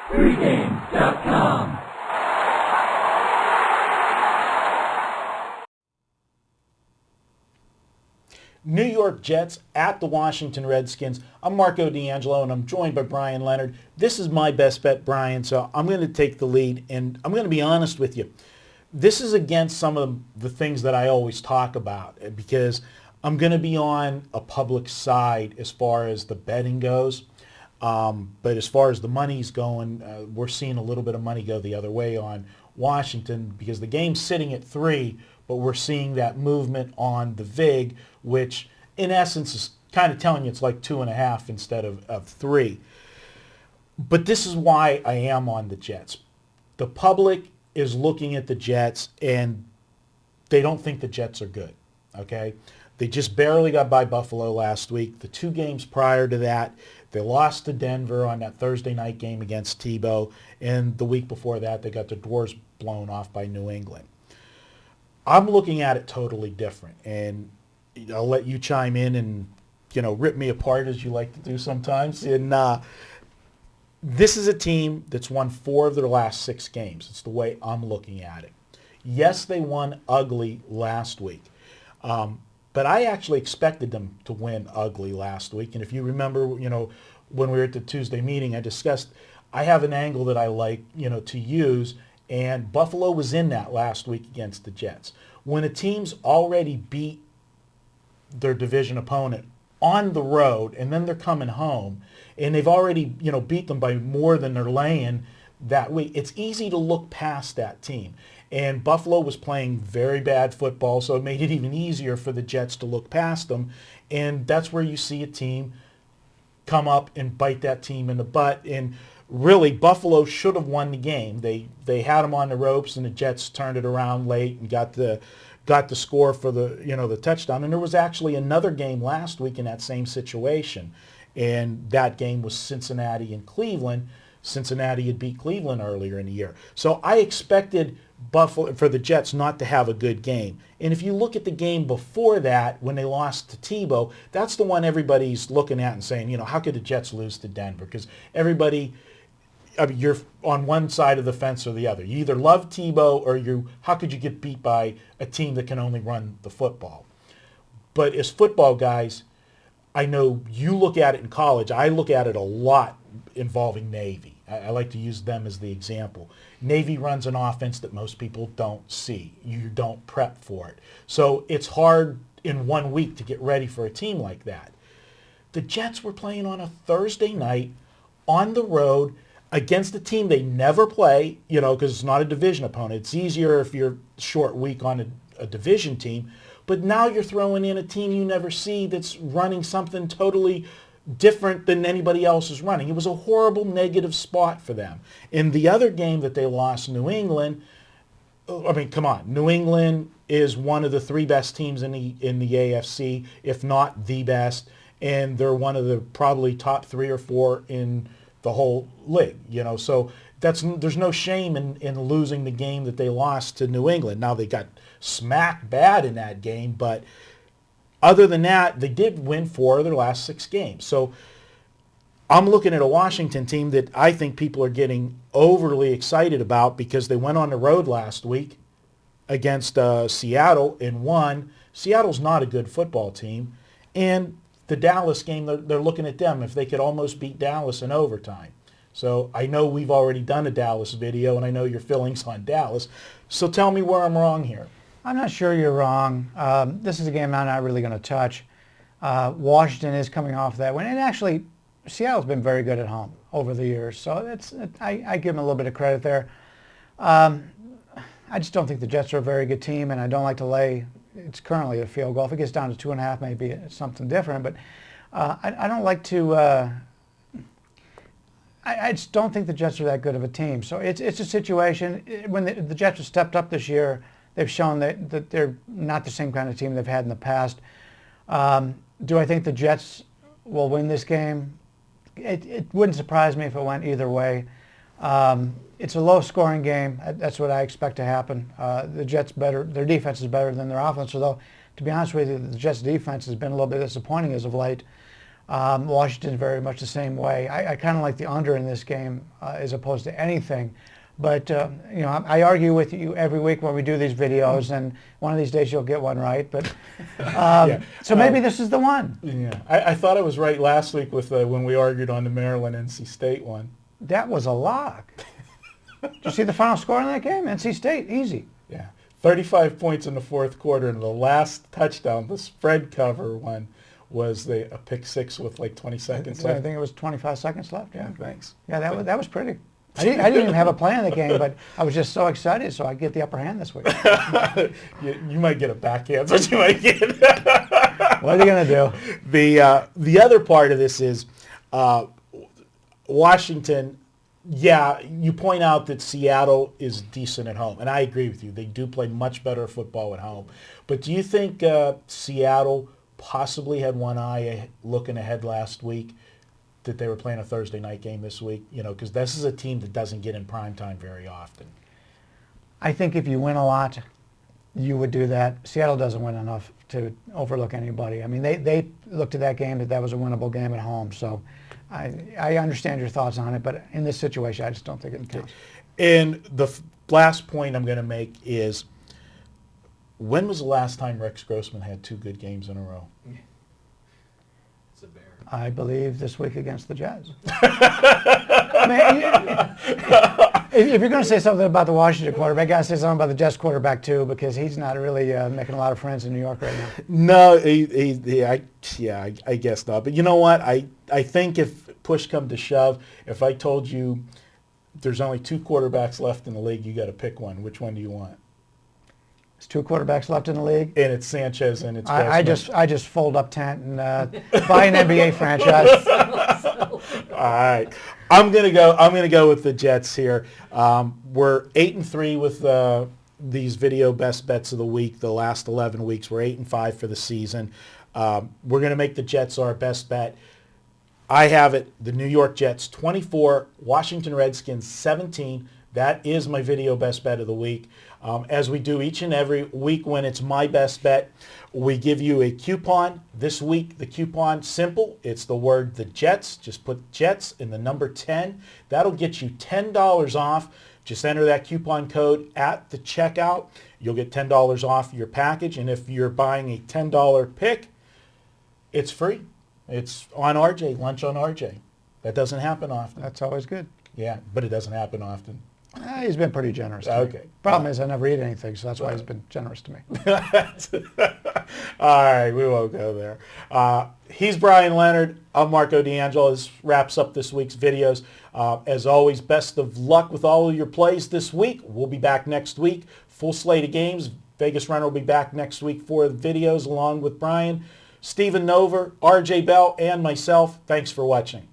Pregame.com. New York Jets at the Washington Redskins. I'm Marco D'Angelo, and I'm joined by Brian Leonard. This is my best bet, Brian, so I'm going to take the lead, and I'm going to be honest with you. This is against some of the things that I always talk about, because I'm going to be on a public side as far as the betting goes. But as far as the money's going, we're seeing a little bit of money go the other way on Washington, because the game's sitting at 3, but we're seeing that movement on the VIG, which in essence is kind of telling you it's like 2.5 instead of 3. But this is why I am on the Jets. The public is looking at the Jets, and they don't think the Jets are good, okay? They just barely got by Buffalo last week. The 2 games prior to that, they lost to Denver on that Thursday night game against Tebow, and the week before that, they got their doors blown off by New England. I'm looking at it totally different, and I'll let you chime in and, rip me apart as you like to do sometimes. And this is a team that's won 4 of their last 6 games. It's the way I'm looking at it. Yes, they won ugly last week, but I actually expected them to win ugly last week. And if you remember, when we were at the Tuesday meeting, I have an angle that I like, to use. And Buffalo was in that last week against the Jets. When a team's already beat their division opponent on the road, and then they're coming home, and they've already, beat them by more than they're laying that week, it's easy to look past that team. And Buffalo was playing very bad football, so it made it even easier for the Jets to look past them. And that's where you see a team come up and bite that team in the butt. And really, Buffalo should have won the game. They had them on the ropes, and the Jets turned it around late and got the score for the touchdown. And there was actually another game last week in that same situation, and that game was Cincinnati and Cleveland. Cincinnati had beat Cleveland earlier in the year. So I expected Buffalo for the Jets not to have a good game. And if you look at the game before that, when they lost to Tebow, that's the one everybody's looking at and saying, how could the Jets lose to Denver? Because everybody, you're on one side of the fence or the other. You either love Tebow or how could you get beat by a team that can only run the football? But as football guys, I know you look at it in college. I look at it a lot involving Navy. I like to use them as the example. Navy runs an offense that most people don't see. You don't prep for it. So it's hard in 1 week to get ready for a team like that. The Jets were playing on a Thursday night on the road against a team they never play, because it's not a division opponent. It's easier if you're short week on a division team. But now you're throwing in a team you never see that's running something totally different than anybody else is running. It was a horrible negative spot for them. In the other game that they lost, New England, come on. New England is one of the 3 best teams in the AFC, if not the best, and they're one of the probably top 3 or 4 in the whole league. So there's no shame in losing the game that they lost to New England. Now they got smacked bad in that game, but other than that, they did win 4 of their last 6 games. So I'm looking at a Washington team that I think people are getting overly excited about because they went on the road last week against Seattle and won. Seattle's not a good football team. And the Dallas game, they're looking at them if they could almost beat Dallas in overtime. So I know we've already done a Dallas video, and I know your feelings on Dallas. So tell me where I'm wrong here. I'm not sure you're wrong. This is a game I'm not really going to touch. Washington is coming off that win. And actually, Seattle's been very good at home over the years. So I give them a little bit of credit there. I just don't think the Jets are a very good team, and I don't like to lay. It's currently a field goal. If it gets down to 2.5, maybe it's something different. But I don't like to. I just don't think the Jets are that good of a team. So it's a situation when the Jets have stepped up this year. They've shown that they're not the same kind of team they've had in the past. Do I think the Jets will win this game? It wouldn't surprise me if it went either way. It's a low-scoring game. That's what I expect to happen. The Jets their defense is better than their offense. Although, to be honest with you, the Jets' defense has been a little bit disappointing as of late. Washington very much the same way. I kind of like the under in this game as opposed to anything. But, I argue with you every week when we do these videos, and one of these days you'll get one right. But so maybe this is the one. Yeah, I thought I was right last week with when we argued on the Maryland-NC State one. That was a lock. Did you see the final score in that game? NC State, easy. Yeah, 35 points in the fourth quarter, and the last touchdown, the spread cover one, was a pick six with like 20 seconds left. I think it was 25 seconds left. Yeah, thanks. Yeah, that was pretty. I didn't even have a play in the game, but I was just so excited, so I get the upper hand this week. You might get a backhand, but you might get. What are you going to do? The other part of this is Washington. Yeah, you point out that Seattle is decent at home, and I agree with you. They do play much better football at home. But do you think Seattle possibly had one eye looking ahead last week, that they were playing a Thursday night game this week? Because this is a team that doesn't get in prime time very often. I think if you win a lot, you would do that. Seattle doesn't win enough to overlook anybody. I mean, they looked at that game that was a winnable game at home. So I understand your thoughts on it, but in this situation, I just don't think it counts. And the last point I'm going to make is, when was the last time Rex Grossman had two good games in a row? It's a bear. I believe this week against the Jazz. If you're going to say something about the Washington quarterback, you got to say something about the Jets quarterback too, because he's not really making a lot of friends in New York right now. No, I guess not. But you know what? I think if push come to shove, if I told you there's only two quarterbacks left in the league, you got to pick one. Which one do you want? There's two quarterbacks left in the league, and it's Sanchez and it's. I just fold up tent and buy an NBA franchise. All right, I'm gonna go with the Jets here. We're 8-3 with these video best bets of the week. The last 11 weeks, we're 8-5 for the season. We're gonna make the Jets our best bet. I have it: the New York Jets 24, Washington Redskins 17. That is my video best bet of the week. As we do each and every week when it's my best bet, we give you a coupon. This week, the coupon, simple. It's the word the Jets. Just put Jets in the number 10. That'll get you $10 off. Just enter that coupon code at the checkout. You'll get $10 off your package. And if you're buying a $10 pick, it's free. It's on RJ, lunch on RJ. That doesn't happen often. That's always good. Yeah, but it doesn't happen often. He's been pretty generous to me. Problem is I never eat anything, so that's why he's been generous to me. All right, we won't go there. He's Brian Leonard. I'm Marco D'Angelo. This wraps up this week's videos. As always, best of luck with all of your plays this week. We'll be back next week. Full slate of games. Vegas Runner will be back next week for the videos along with Brian, Stephen Nover, RJ Bell, and myself. Thanks for watching.